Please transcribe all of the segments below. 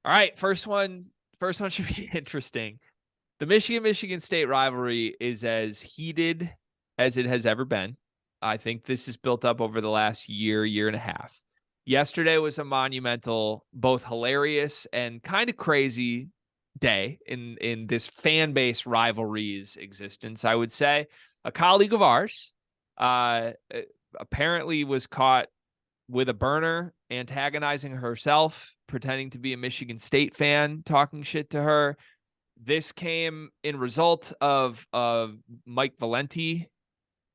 All right, first one. First one should be interesting. The Michigan State rivalry is as heated as it has ever been. I think this is built up over the last year and a half. Yesterday was a monumental, both hilarious and kind of crazy day in this fan base rivalry's existence. I would say a colleague of ours uh, apparently was caught with a burner, antagonizing herself, pretending to be a Michigan State fan, talking shit to her. This came in result of Mike Valenti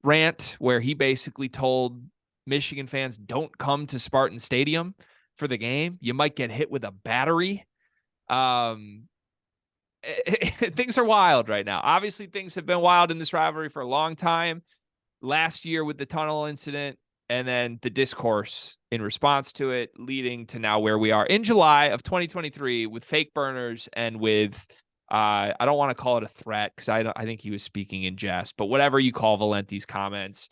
rant, where he basically told Michigan fans, don't come to Spartan Stadium for the game. You might get hit with a battery. Um, things are wild right now. Obviously, things have been wild in this rivalry for a long time. Last year with the tunnel incident, and then the discourse in response to it, leading to now where we are in July of 2023 with fake burners and with I don't want to call it a threat because I think he was speaking in jest, but whatever you call Valenti's comments,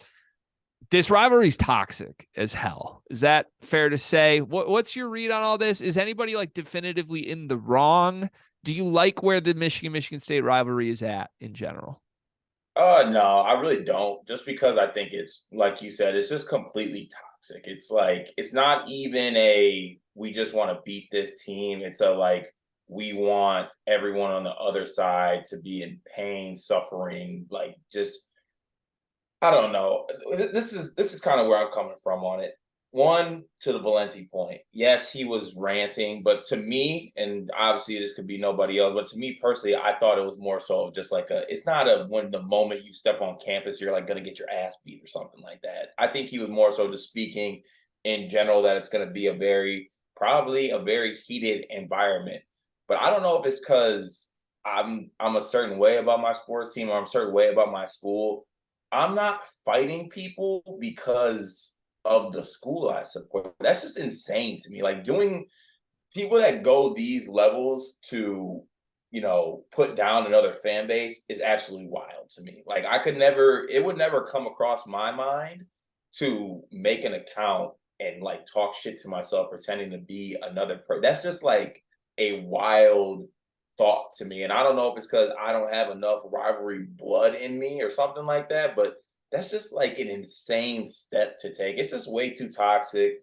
this rivalry is toxic as hell. Is that fair to say? What's your read on all this? Is anybody like definitively in the wrong? Do you like where the Michigan State rivalry is at in general? No, I really don't. Just because I think it's like you said, it's just completely toxic. It's like it's not even a we just want to beat this team. It's a like we want everyone on the other side to be in pain, suffering, like just I don't know. This is kind of where I'm coming from on it. One, to the Valenti point. Yes, he was ranting, but to me, and obviously this could be nobody else, but to me personally, I thought it was more so just like a. It's not a when the moment you step on campus, you're like going to get your ass beat or something like that. I think he was more so just speaking in general that it's going to be a very probably a very heated environment. But I don't know if it's because I'm a certain way about my sports team or I'm a certain way about my school. I'm not fighting people because of the school I support. That's just insane to me. Like doing people that go these levels to, put down another fan base is absolutely wild to me. Like I could never, it would never come across my mind to make an account and like talk shit to myself pretending to be another person. That's just like a wild thought to me. And I don't know if it's because I don't have enough rivalry blood in me or something like that, but that's just like an insane step to take. It's just way too toxic.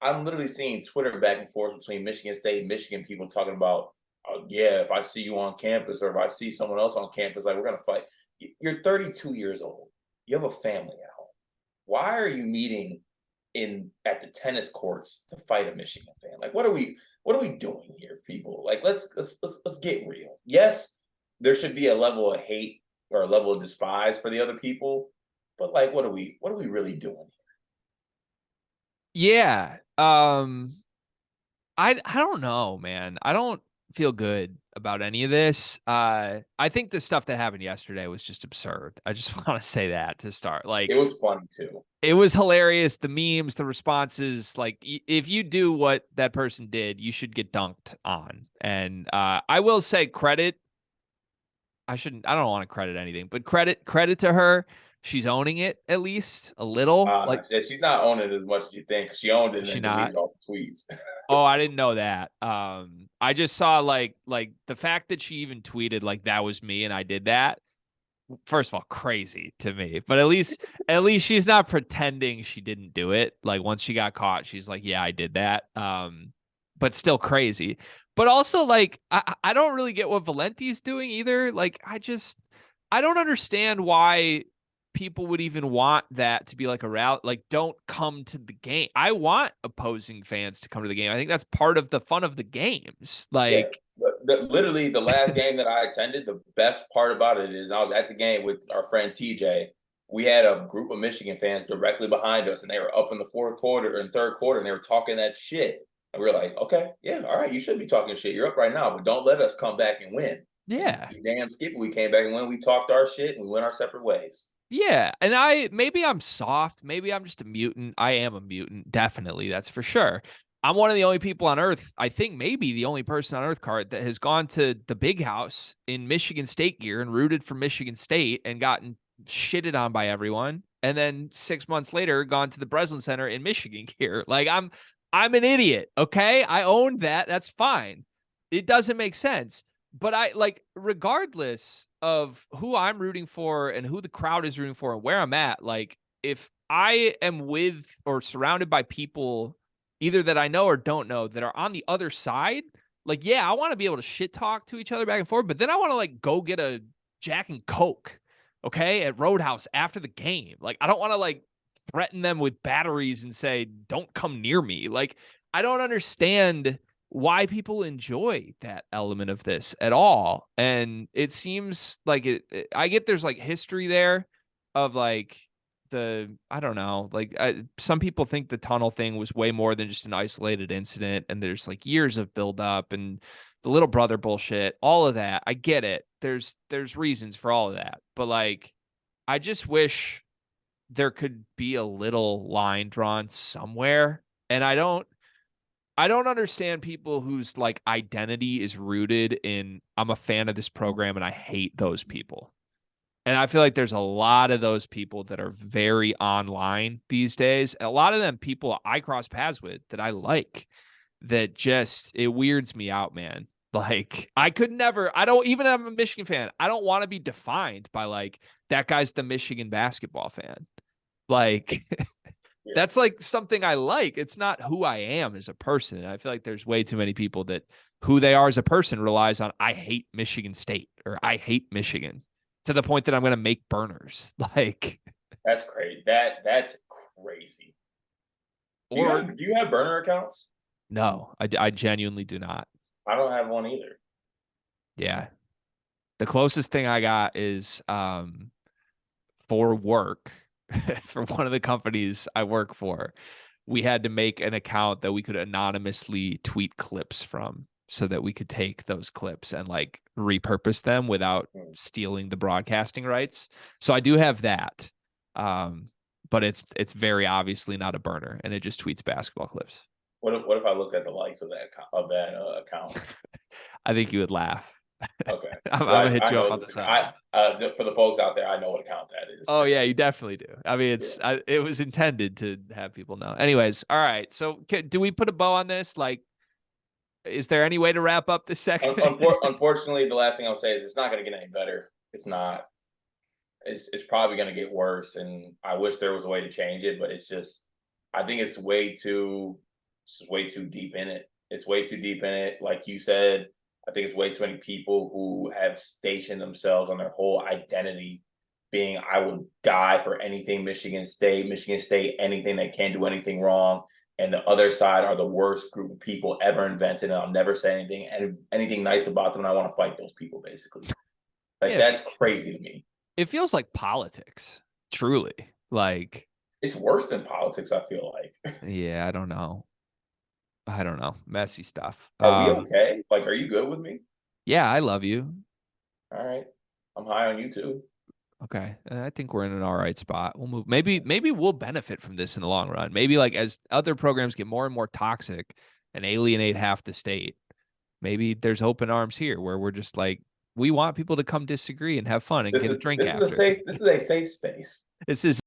I'm literally seeing Twitter back and forth between Michigan State and Michigan people talking about, yeah, if I see you on campus or if I see someone else on campus, like we're going to fight. You're 32 years old. You have a family at home. Why are you meeting in at the tennis courts to fight a Michigan fan? Like, what are we doing here, people? Like, let's get real. Yes, there should be a level of hate or a level of despise for the other people, but like, what are we really doing? Yeah. I don't know, man. I don't feel good about any of this. I think the stuff that happened yesterday was just absurd. I just want to say that to start. It Like was funny too. it was hilarious. The memes, the responses, like if you do what that person did, you should get dunked on. And I will say credit. I don't want to credit anything, but credit to her. She's owning it at least a little. Like Yeah, she's not owning it as much as you think. She owned it and she then not. deleted all the tweets. Oh, I didn't know that. I just saw like the fact that she even tweeted like that was me and I did that. First of all, crazy to me. But at least she's not pretending she didn't do it. Like once she got caught, she's like, "Yeah, I did that." But still crazy. But also like I don't really get what Valenti's doing either. Like I don't understand why people would even want that to be like a route. Like don't come to the game. I want opposing fans to come to the game. I think that's part of the fun of the games. Yeah, Like literally the last game that I attended, the best part about it is I was at the game with our friend TJ. We had a group of Michigan fans directly behind us, and they were up in the fourth quarter and third quarter, and they were talking that shit. And we were like, okay, yeah, all right, you should be talking shit. You're up right now, but don't let us come back and win. And yeah. you damn skip, we came back and win. We talked our shit and we went our separate ways. Yeah, and maybe I'm soft, maybe I'm just a mutant. I am a mutant, definitely, that's for sure. I'm one of the only people on earth, I think maybe the only person on earth card that has gone to the big house in Michigan State gear and rooted for Michigan State and gotten shitted on by everyone. And then 6 months later, gone to the Breslin Center in Michigan gear. Like I'm an idiot. Okay. I own that. That's fine. It doesn't make sense. But I like, regardless of who I'm rooting for and who the crowd is rooting for and where I'm at, like, if I am with or surrounded by people either that I know or don't know that are on the other side, like, yeah, I want to be able to shit talk to each other back and forth, but then I want to like go get a Jack and Coke, okay, at Roadhouse after the game. Like, I don't want to like threaten them with batteries and say, don't come near me. Like, I don't understand why people enjoy that element of this at all. And it seems like I get there's like history there of like I don't know, like some people think the tunnel thing was way more than just an isolated incident. And there's like years of buildup and the little brother bullshit, all of that. I get it. There's reasons for all of that. But like, I just wish there could be a little line drawn somewhere. And I don't understand people whose like identity is rooted in I'm a fan of this program and I hate those people. And I feel like there's a lot of those people that are very online these days. A lot of them people I cross paths with that I like, that just it weirds me out, man. Like, I could never, I don't even I'm a Michigan fan. I don't want to be defined by like that guy's the Michigan basketball fan. Like, Yeah. that's like something I like. It's not who I am as a person. And I feel like there's way too many people that who they are as a person relies on, I hate Michigan State or I hate Michigan, to the point that I'm going to make burners. Like, That's crazy. That's crazy. or Do you have burner accounts? no, I genuinely do not. I don't have one either. Yeah. The closest thing I got is for work for one of the companies I work for. We had to make an account that we could anonymously tweet clips from so that we could take those clips and like repurpose them without Hmm. stealing the broadcasting rights. So I do have that. But it's very obviously not a burner and it just tweets basketball clips. What if I looked at the likes of that account? I think you would laugh. Okay, I'm 'cause gonna hit I you up know on the this. side. For the folks out there, I know what account that is. Oh yeah, you definitely do. I mean, Yeah. it was intended to have people know. Anyways, all right. So do we put a bow on this? Like, is there any way to wrap up this segment? Unfortunately, the last thing I'll say is it's not going to get any better. It's not. It's probably going to get worse, and I wish there was a way to change it, but it's just. I think it's way too deep in it. It's way too deep in it. Like you said, I think it's way too many people who have stationed themselves on their whole identity being I would die for anything Michigan State, anything they can't do anything wrong. And the other side are the worst group of people ever invented, and I'll never say anything nice about them. And I want to fight those people, basically. Like Yeah, that's crazy to me. it feels like politics. Truly, like, It's worse than politics. I feel like. yeah, I don't know. I don't know. Messy stuff. Are we okay? Like, are you good with me? Yeah, I love you. All right, I'm high on you too. Okay, I think we're in an all right spot. We'll move. Maybe we'll benefit from this in the long run. Maybe like as other programs get more and more toxic and alienate half the state, maybe there's open arms here where we're just like we want people to come disagree and have fun and get a drink This is a after. safe space. This is